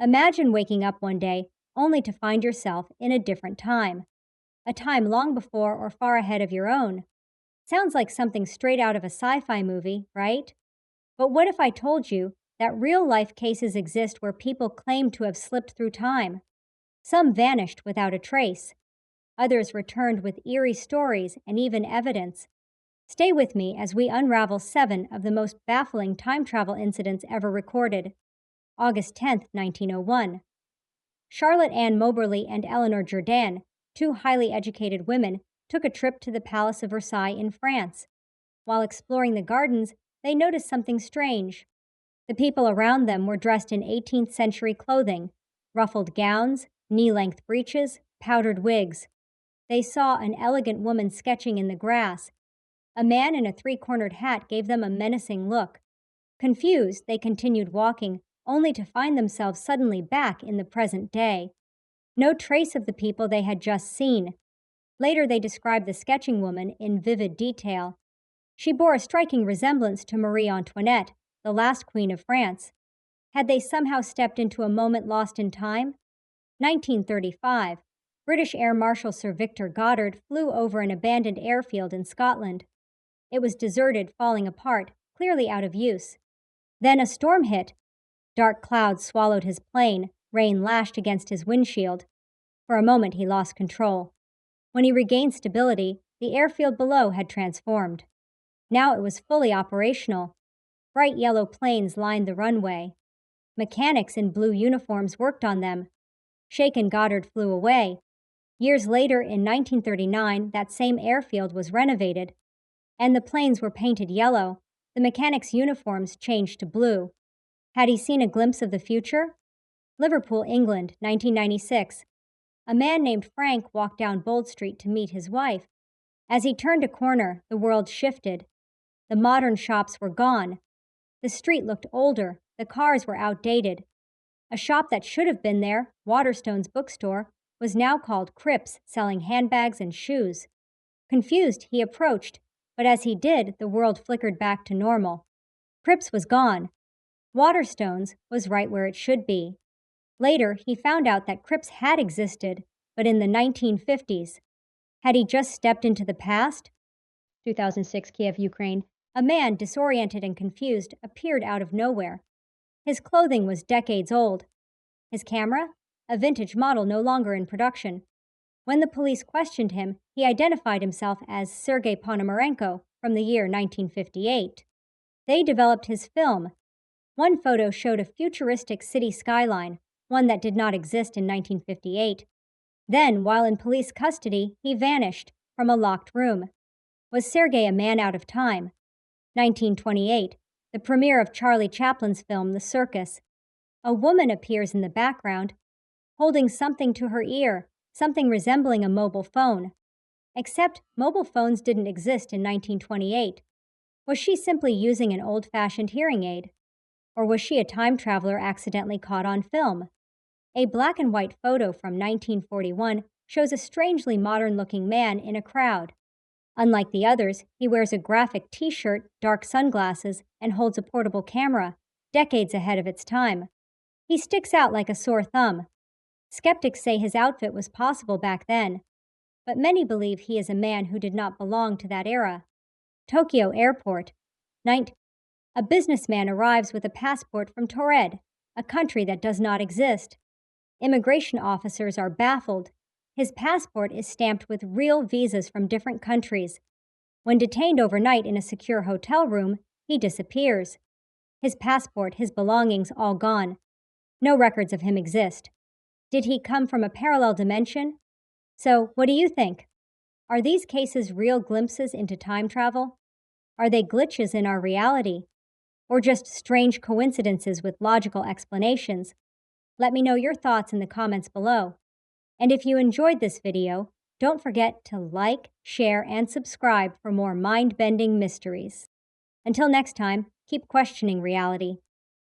Imagine waking up one day only to find yourself in a different time, a time long before or far ahead of your own. Sounds like something straight out of a sci fi movie, right? But what if I told you that real life cases exist where people claim to have slipped through time? Some vanished without a trace, others returned with eerie stories and even evidence. Stay with me as we unravel 7 of the most baffling time travel incidents ever recorded. August 10th, 1901. Charlotte Ann Moberly and Eleanor Jourdan, two highly educated women, took a trip to the Palace of Versailles in France. While exploring the gardens, they noticed something strange. The people around them were dressed in 18th century clothing, ruffled gowns, knee length breeches, powdered wigs. They saw an elegant woman sketching in the grass. A man in a three-cornered hat gave them a menacing look. Confused, they continued walking, only to find themselves suddenly back in the present day. No trace of the people they had just seen. Later, they described the sketching woman in vivid detail. She bore a striking resemblance to Marie Antoinette, the last queen of France. Had they somehow stepped into a moment lost in time? 1935. British Air Marshal Sir Victor Goddard flew over an abandoned airfield in Scotland. It was deserted, falling apart, clearly out of use. Then a storm hit. Dark clouds swallowed his plane, rain lashed against his windshield. For a moment, he lost control. When he regained stability, the airfield below had transformed. Now it was fully operational. Bright yellow planes lined the runway. Mechanics in blue uniforms worked on them. Shaken, Goddard flew away. Years later, in 1939, that same airfield was renovated, and the planes were painted yellow. The mechanics' uniforms changed to blue. Had he seen a glimpse of the future? Liverpool, England, 1996. A man named Frank walked down Bold Street to meet his wife. As he turned a corner, the world shifted. The modern shops were gone. The street looked older, the cars were outdated. A shop that should have been there, Waterstone's bookstore, was now called Cripps, selling handbags and shoes. Confused, he approached, but as he did, the world flickered back to normal. Cripps was gone. Waterstone's was right where it should be. Later, he found out that Cripps had existed, but in the 1950s. Had he just stepped into the past? 2006, Kiev, Ukraine. A man, disoriented and confused, appeared out of nowhere. His clothing was decades old. His camera? A vintage model no longer in production. When the police questioned him, he identified himself as Sergei Ponomarenko from the year 1958. They developed his film. One photo showed a futuristic city skyline, one that did not exist in 1958. Then, while in police custody, he vanished from a locked room. Was Sergei a man out of time? 1928, the premiere of Charlie Chaplin's film The Circus. A woman appears in the background, holding something to her ear, something resembling a mobile phone. Except mobile phones didn't exist in 1928. Was she simply using an old-fashioned hearing aid? Or was she a time traveler accidentally caught on film? A black and white photo from 1941 shows a strangely modern-looking man in a crowd. Unlike the others, he wears a graphic t-shirt, dark sunglasses, and holds a portable camera, decades ahead of its time. He sticks out like a sore thumb. Skeptics say his outfit was possible back then, but many believe he is a man who did not belong to that era. Tokyo Airport. A businessman arrives with a passport from Taured, a country that does not exist. Immigration officers are baffled. His passport is stamped with real visas from different countries. When detained overnight in a secure hotel room, he disappears. His passport, his belongings, all gone. No records of him exist. Did he come from a parallel dimension? So, what do you think? Are these cases real glimpses into time travel? Are they glitches in our reality? Or just strange coincidences with logical explanations? Let me know your thoughts in the comments below. And if you enjoyed this video, don't forget to like, share, and subscribe for more mind-bending mysteries. Until next time, keep questioning reality.